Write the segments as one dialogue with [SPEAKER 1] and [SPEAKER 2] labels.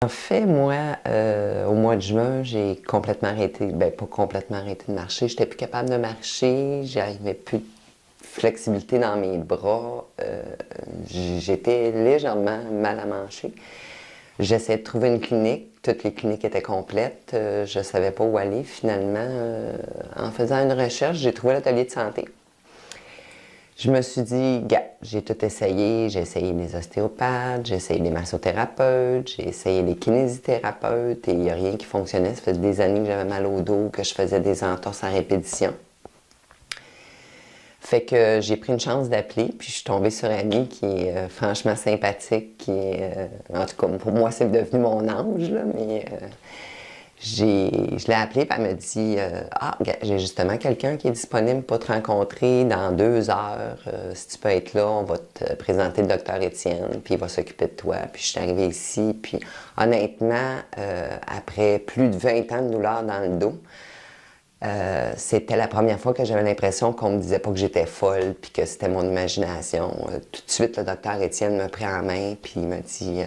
[SPEAKER 1] En fait, moi, au mois de juin, j'ai complètement arrêté, ben pas complètement arrêté de marcher, j'étais plus capable de marcher, j'avais plus de flexibilité dans mes bras, j'étais légèrement mal à manger. J'essayais de trouver une clinique, toutes les cliniques étaient complètes, je savais pas où aller. Finalement, en faisant une recherche, j'ai trouvé l'atelier de santé. Je me suis dit, gars, j'ai tout essayé. J'ai essayé les ostéopathes, j'ai essayé les massothérapeutes, j'ai essayé les kinésithérapeutes et il n'y a rien qui fonctionnait. Ça faisait des années que j'avais mal au dos, que je faisais des entorses à répétition. Fait que j'ai pris une chance d'appeler, puis je suis tombée sur Annie qui est franchement sympathique, en tout cas, pour moi, c'est devenu mon ange, là, mais je l'ai appelée, puis elle me dit Ah, j'ai justement quelqu'un qui est disponible pour te rencontrer dans 2 heures. Si tu peux être là, on va te présenter le docteur Étienne, puis il va s'occuper de toi. Puis je suis arrivée ici, puis honnêtement, après plus de 20 ans de douleur dans le dos, c'était la première fois que j'avais l'impression qu'on me disait pas que j'étais folle puis que c'était mon imagination. Tout de suite, le docteur Étienne me prit en main puis il m'a dit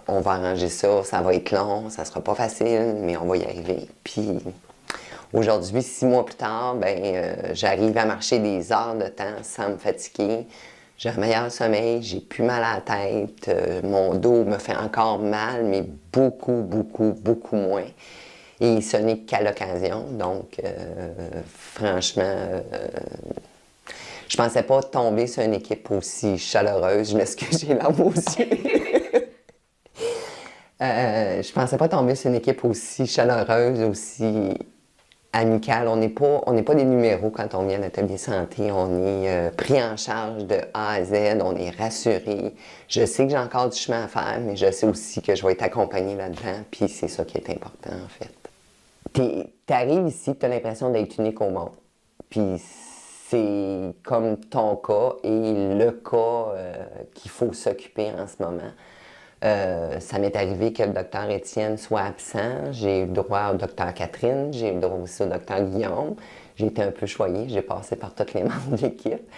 [SPEAKER 1] on va arranger ça, ça va être long, ça sera pas facile, mais on va y arriver. Puis aujourd'hui, 6 mois plus tard, j'arrive à marcher des heures de temps sans me fatiguer. J'ai un meilleur sommeil, j'ai plus mal à la tête, mon dos me fait encore mal, mais beaucoup, beaucoup, beaucoup moins. Et ce n'est qu'à l'occasion, donc franchement, je pensais pas tomber sur une équipe aussi chaleureuse. Je m'excuse, j'ai larmes aux yeux. Je pensais pas tomber sur une équipe aussi chaleureuse, aussi amicale. On n'est pas des numéros quand on vient à l'atelier santé. On est pris en charge de A à Z, on est rassuré. Je sais que j'ai encore du chemin à faire, mais je sais aussi que je vais être accompagnée là-dedans, puis c'est ça qui est important en fait. T'arrives ici, tu as l'impression d'être unique au monde. Puis c'est comme ton cas et le cas qu'il faut s'occuper en ce moment. Ça m'est arrivé que le docteur Étienne soit absent. J'ai eu le droit au docteur Catherine, j'ai eu le droit aussi au docteur Guillaume. J'ai été un peu choyée, j'ai passé par tous les membres de l'équipe.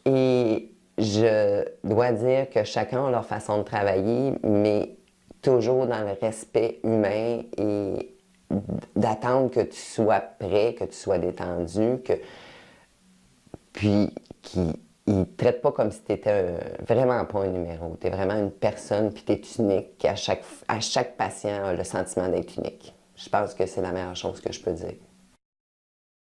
[SPEAKER 1] Et je dois dire que chacun a leur façon de travailler, mais toujours dans le respect humain et d'attendre que tu sois prêt, que tu sois détendu, puis qu'ils ne te traitent pas comme si tu étais vraiment pas un numéro. Tu es vraiment une personne, puis tu es unique. À chaque patient a le sentiment d'être unique. Je pense que c'est la meilleure chose que je peux dire.